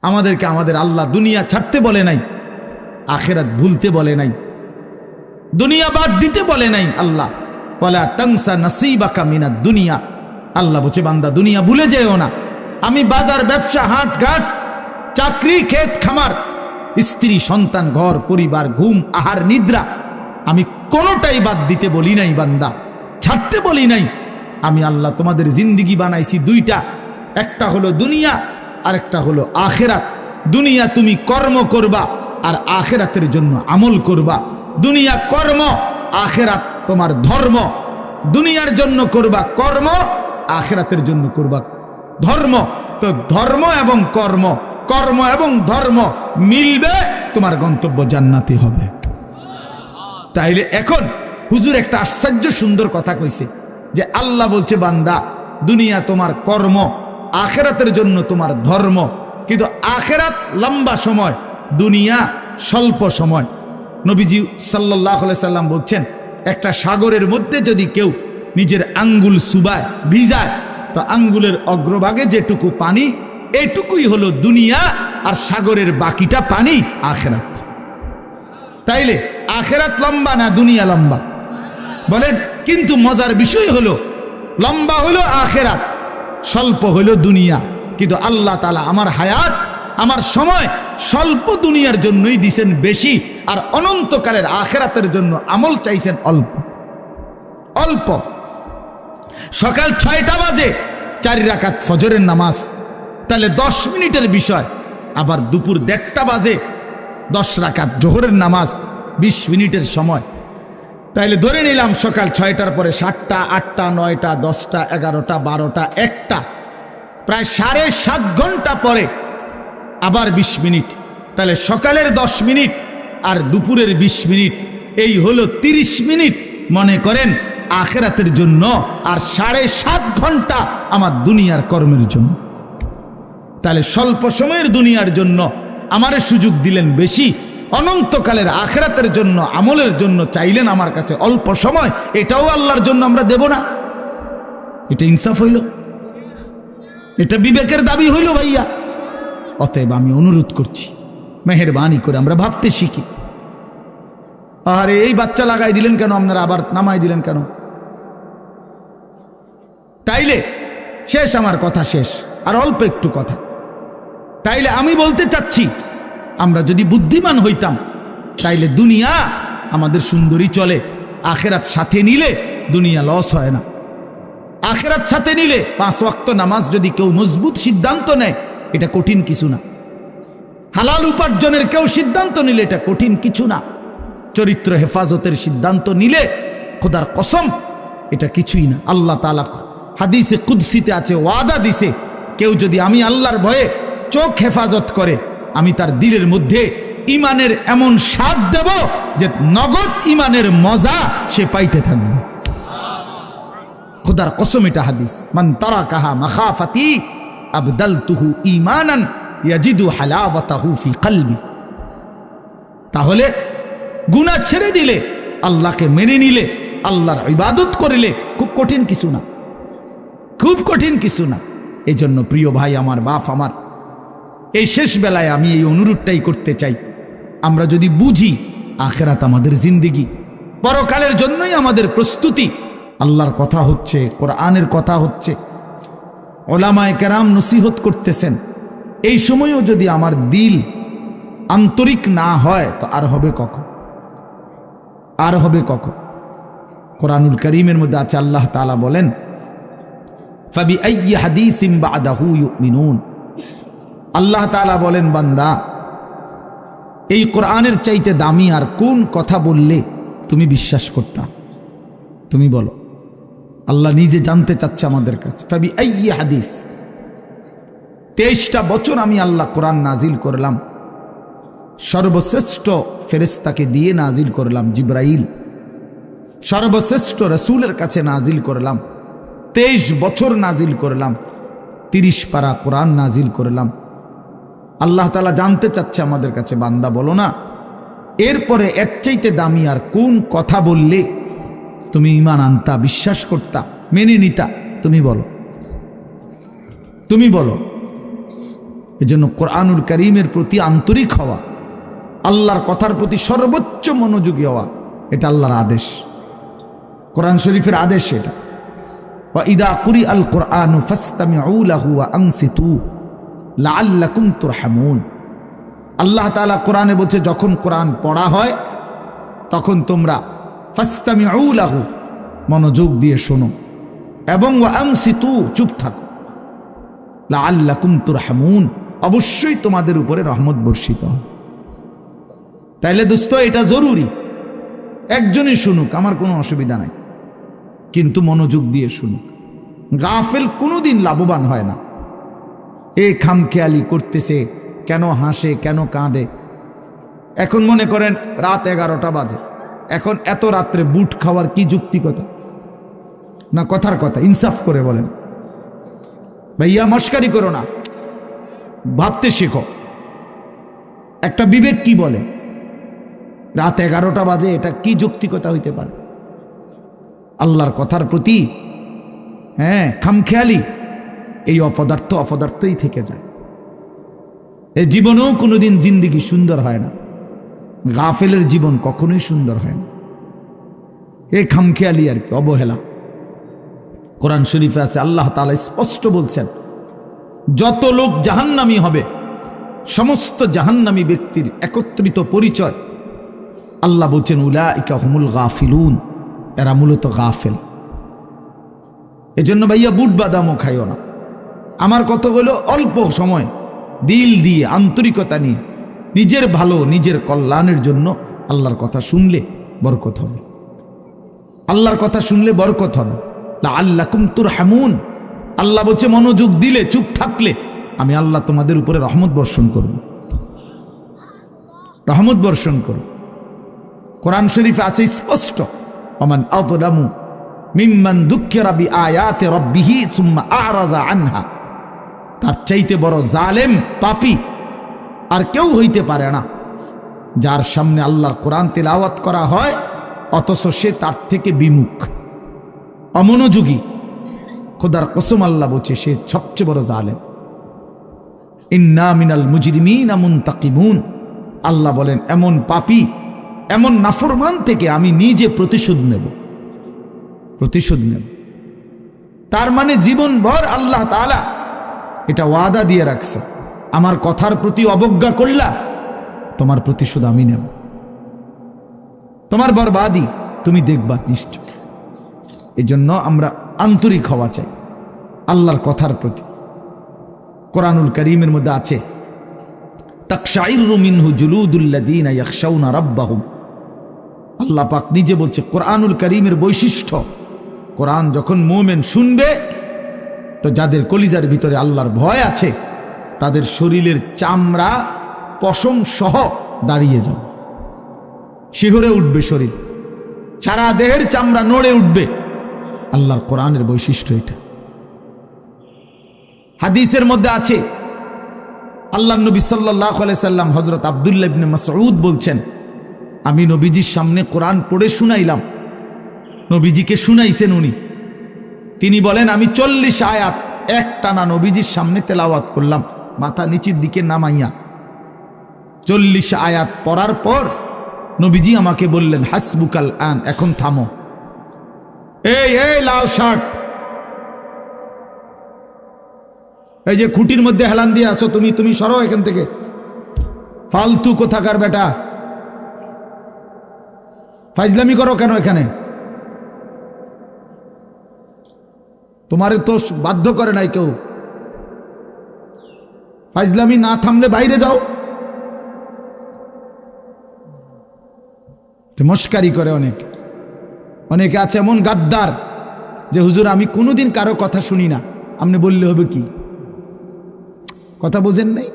আমাদেরকে আমাদের আল্লাহ দুনিয়া ছাড়তে বলে নাই, আখিরাত ভুলতে বলে নাই, দুনিয়া বাদ দিতে বলে নাই। আল্লাহ ওয়ালা তানসা নাসিবাকা মিনাদ দুনিয়া, আল্লাহ বলছে বান্দা দুনিয়া ভুলে যেও না। আমি বাজার, ব্যবসা, হাট ঘাট, চাকরি, ক্ষেত খামার, স্ত্রী, সন্তান, ঘর পরিবার, ঘুম, আহার, নিদ্রা, আমি কোনোটাই বাদ দিতে বলি নাই বান্দা, ছাড়তে বলি নাই। আমি আল্লাহ তোমাদের জিন্দিগি বানাইছি দুইটা, একটা হলো দুনিয়া আর একটা হলো আখেরাত। দুনিয়া তুমি কর্ম করবা আর আখেরাতের জন্য আমল করবা। দুনিয়া কর্ম, আখেরাত তোমার ধর্ম। দুনিয়ার জন্য করবা কর্ম, আখেরাতের জন্য করবা ধর্ম। তো ধর্ম এবং কর্ম, কর্ম এবং ধর্ম মিলবে, তোমার গন্তব্য জান্নাতি হবে। তাইলে এখন হুজুর একটা আশ্চর্য সুন্দর কথা কইছে যে আল্লাহ বলছে বান্দা দুনিয়া তোমার কর্ম, আখেরাতের জন্য তোমার ধর্ম। কিন্তু আখেরাত লম্বা সময়, দুনিয়া স্বল্প সময়। নবীজি সাল্লাল্লাহু আলাইহি সাল্লাম বলছেন একটা সাগরের মধ্যে যদি কেউ নিজের আঙ্গুল সুবায়, ভিজায়, তো আঙ্গুলের অগ্রভাগে যেটুকু পানি, এটুকুই হলো দুনিয়া, আর সাগরের বাকিটা পানি আখেরাত। তাইলে আখেরাত লম্বা না দুনিয়া লম্বা বলেন? কিন্তু মজার বিষয় হলো লম্বা হলো আখেরাত, স্বল্প হলো দুনিয়া। কিন্তু আল্লাহ তাআলা আমার হায়াত, আমার সময় স্বল্প দুনিয়ার জন্যই দিছেন বেশি, আর অনন্তকালের আখেরাতের জন্য আমল চাইছেন অল্প অল্প। সকাল 6টা বাজে 4 রাকাত ফজরের নামাজ, তাহলে 10 মিনিটের বিষয়। আবার দুপুর 1:30টা বাজে 10 রাকাত জোহরের নামাজ, 20 মিনিটের সময়। তাইলে ধরে নিলাম সকাল 6টার পরে 7টা, 8টা, 9টা, 10টা, 11টা, 12টা, 1টা, প্রায় 7.5 ঘন্টা পরে আবার 20 মিনিট। তাহলে সকালের 10 মিনিট আর দুপুরের 20 মিনিট, এই হলো 30 মিনিট মনে করেন আখেরাতের জন্য, আর 7.5 ঘন্টা আমার দুনিয়ার কর্মের জন্য। তাহলে স্বল্প সময়ের দুনিয়ার জন্য আমারে সুযোগ দিলেন বেশি, অনন্তকালের আখেরাতের জন্য আমলের জন্য চাইলেন আমার কাছে অল্প সময়। এটাও আল্লাহর জন্য আমরা দেব না? এটা ইনসাফ হইল? এটা বিবেকের দাবি হইল ভাইয়া? অতএব আমি অনুরোধ করছি, মেহেরবানি করে আমরা ভাবতে শিখি। আরে এই বাচ্চা লাগাই দিলেন কেন আপনারা, আবার নামাই দিলেন কেন? তাইলে শেষ, আমার কথা শেষ, আর অল্প একটু কথা। তাইলে আমি বলতে চাচ্ছি, আমরা যদি বুদ্ধিমান হইতাম তাইলে দুনিয়া আমাদের সুন্দরী চলে, আখেরাত সাথে নিলে দুনিয়া লস হয় না। আখেরাত সাথে নিলে 5 ওয়াক্ত নামাজ যদি কেউ মজবুত সিদ্ধান্ত নেয়, এটা কঠিন কিছু না। হালাল উপার্জনের কেউ সিদ্ধান্ত নিলে এটা কঠিন কিছু না। চরিত্র হেফাজতের সিদ্ধান্ত নিলে খোদার কসম এটা কিছুই না। আল্লাহ তাআলা হাদিসে কুদসিতে আছে, ওয়াদা দিছে, কেউ যদি আমি আল্লাহর ভয়ে চোখ হেফাজত করে, আমি তার দিলের মধ্যে ইমানের এমন স্বাদ দেব যে নগদ ইমানের মজা সে পাইতে থাকবে। খোদার কসম, এটা হাদিস। মান তারাকাহা মাখাফাতি আবদালতুহু ঈমানান ইয়াজিদু হালাওয়াতাহু ফি কলবি। তাহলে গুনাহ ছেড়ে দিলে, আল্লাহকে মেনে নিলে, আল্লাহর ইবাদত করিলে খুব কঠিন কিছু না, খুব কঠিন কিছু না। এই জন্য প্রিয় ভাই আমার, বাপ আমার, এই শেষ বেলায় আমি এই অনুরোধটাই করতে চাই, আমরা যদি বুঝি আখেরাত আমাদের জিন্দেগি, পরকালের জন্যই আমাদের প্রস্তুতি। আল্লাহর কথা হচ্ছে, কোরআনের কথা হচ্ছে, ওলামায়ে কেরাম নসিহত করতেছেন, এই সময়ও যদি আমার দিল আন্তরিক না হয় তো আর হবে কখন? আর হবে কখন? কোরআনুল কারীমের মধ্যে আছে, আল্লাহ তাআলা বলেন, ফাবিআইয়ি হাদিসিন বা'দাহু ইউমিনুন। আল্লাহ তাআলা বলেন, বান্দা এই কোরআনের চাইতে দামি আর কোন কথা বললে তুমি বিশ্বাস করতা? তুমি বলো। আল্লাহ নিজে জানতে চাচ্ছে আমাদের কাছে। ফাবিআইয়ি হাদিস, 23টা বছর আমি আল্লাহ কোরআন নাজিল করলাম, সর্বশ্রেষ্ঠ ফেরেশতাকে দিয়ে নাজিল করলাম, জিবরাইল, সর্বশ্রেষ্ঠ রাসূলের কাছে নাজিল করলাম, 23 বছর নাজিল করলাম, 30 পারা কোরআন নাজিল করলাম। আল্লাহ তাআলা জানতে চাচ্ছে আমাদের কাছে, বান্দা বলো না এরপরে এর চাইতে দামি আর কোন কথা বললে তুমি ঈমান আনতা, বিশ্বাস করতা, মেনে নিতা? তুমি বলো, তুমি বলো। এজন্য কোরআনুল কারীমের প্রতি আন্তরিক হওয়া, আল্লাহর কথার প্রতি সর্বোচ্চ মনোযোগী হওয়া, এটা আল্লাহর আদেশ, কোরআন শরীফের আদেশ এটা। ওয়া ইদা কুরিআল কুরআনু ফাসতামিউ লাহু ওয়া আনসিতু লাআল্লাকুম তুরহামুন। আল্লাহ তাআলা কোরআনে বলছে যখন কোরআন পড়া হয় তখন তোমরা ফাসতামিউ লাহু মনোযোগ দিয়ে শোনো, এবং ওয়া আনসিতু চুপ থাকো, লাআল্লাকুম তুরহামুন অবশ্যই তোমাদের উপরে রহমত বর্ষিত হবে। তাইলে দোস্ত এটা জরুরি, একজনই শুনুক, আমার কোনো অসুবিধা নাই, কিন্তু মনোযোগ দিয়ে শুনুক। গাফেল কোনোদিন লাভবান হয় না। এ খামখেয়ালি করতেছে, কেন হাসে, কেন কাঁদে। এখন মনে করেন রাত 11টা বাজে, এখন এত রাত্রে বুট খাওয়ার কি যুক্তিকতা? না কথার কথা, ইনসাফ করে বলেন ভাইয়া, মস্কারি করো না, ভাবতে শেখো। একটা বিবেক কি বলে রাত 11টা বাজে, এটা কি যৌক্তিকতা হইতে পারে? আল্লাহর কথার প্রতি খামখেয়ালি, এই অপদার্থই থেকে যায়। এই জীবনেও কোনোদিন জিন্দিগি সুন্দর হয় না, গাফেলের জীবন কখনোই সুন্দর হয় না। এই খামখেয়ালি আর কি, অবহেলা। কোরআন শরীফে আছে, আল্লাহ তাআলা স্পষ্ট বলছেন যত লোক জাহান্নামী হবে, সমস্ত জাহান্নামী ব্যক্তির একত্রিত পরিচয় আল্লাহ বলছেন উলাইকা হুমুল গাফিলুন, এরা মূলত গাফেল। এজন্য ভাইয়া বুট বাদামও খাইও না। আমার কথা হলো অল্প সময় দিল দিয়ে আন্তরিকতা নিয়ে নিজের ভালো, নিজের কল্যাণের জন্য আল্লাহর কথা শুনলে বরকত হবে, আল্লাহর কথা শুনলে বরকত হবে। লাআল্লাকুম তুরহামুন, আল্লাহ বলছে মনোযোগ দিলে, চুপ থাকলে আমি আল্লাহ তোমাদের উপরে রহমত বর্ষণ করব, রহমত বর্ষণ করব। কোরআন শরীফে আছে স্পষ্ট, ওমান আযলামু মিম্মান যুক্কিরা বিআয়াতি রাব্বিহি সুম্মা আ'রাযা আনহা। তার চাইতে বড় জালেম, পাপী আর কেউ হইতে পারে না, যার সামনে আল্লাহর কোরআন তেলাওয়াত করা হয় অথচ সে তার থেকে বিমুখ, অমনোযোগী। খোদার কসম আল্লাহ বলছে সে সবচেয়ে বড় জালেম। ইন্না মিনাল মুজরিমিনা মুনতাকিমুন, আল্লাহ বলেন এমন পাপী, এমন নাফরমান থেকে আমি নিজে প্রতিশোধ নেব, প্রতিশোধ নেব। তার মানে জীবনভর আল্লাহ তাআলা এটা ওয়াদা দিয়ে রাখছে, আমার কথার প্রতি অবজ্ঞা করলা, তোমার প্রতিশোধ আমি নেব, তোমার বরবাদি তুমি দেখবা নিশ্চয়। এই জন্য আমরা আন্তরিক হওয়া চাই আল্লাহর কথার প্রতি। কোরআনুল কারীমের মধ্যে আছে তাকশাইরু মিনহু জুলুদুল্লাযীনা ইয়াখশাউনা রাব্বাহুম। আল্লাহ পাক নিজে বলছে কোরআনুল কারীমের বৈশিষ্ট্য, কোরআন যখন মুমিন শুনবে তো যাদের কলিজার ভিতরে আল্লাহর ভয় আছে তাদের শরীরের চামড়া পশম সহ দাঁড়িয়ে যাবে, শিহরে উঠবে শরীর, সারা দেহের চামড়া নড়ে উঠবে। আল্লাহর কোরআনের বৈশিষ্ট্য এটা। হাদিসের মধ্যে আছে আল্লাহর নবী সাল্লাল্লাহু আলাইহি সাল্লাম হযরত আব্দুল্লাহ ইবনে মাসউদ বলছেন, আমি নবীজির সামনে কোরআন পড়ে শুনাইলাম, নবীজিকে শুনাইছেন উনি। তিনি বলেন আমি 40 আয়াত একটানা নবীজির সামনে তেলাওয়াত করলাম, মাথা নিচের দিকে নামাইয়া। 40 আয়াত পড়ার পর নবীজি আমাকে বললেন হাসবুকাল আন, এখন থামো। এই লাল শার্ট, এই যে খুঁটির মধ্যে হেলান দিয়ে আছো তুমি সরো এখান থেকে, ফালতু কোথাকার বেটা, ফাইজলামি করো কেন এখানে? তোমারে তো বাধ্য করে নাই কেউ, ফাইজলামি না থামলে বাইরে যাও। মস্কারি করে অনেকে আছে এমন গাদ্দার যে হুজুর আমি কোনোদিন কারো কথা শুনি না, আপনি বললে হবে কি? কথা বোঝেন নাই?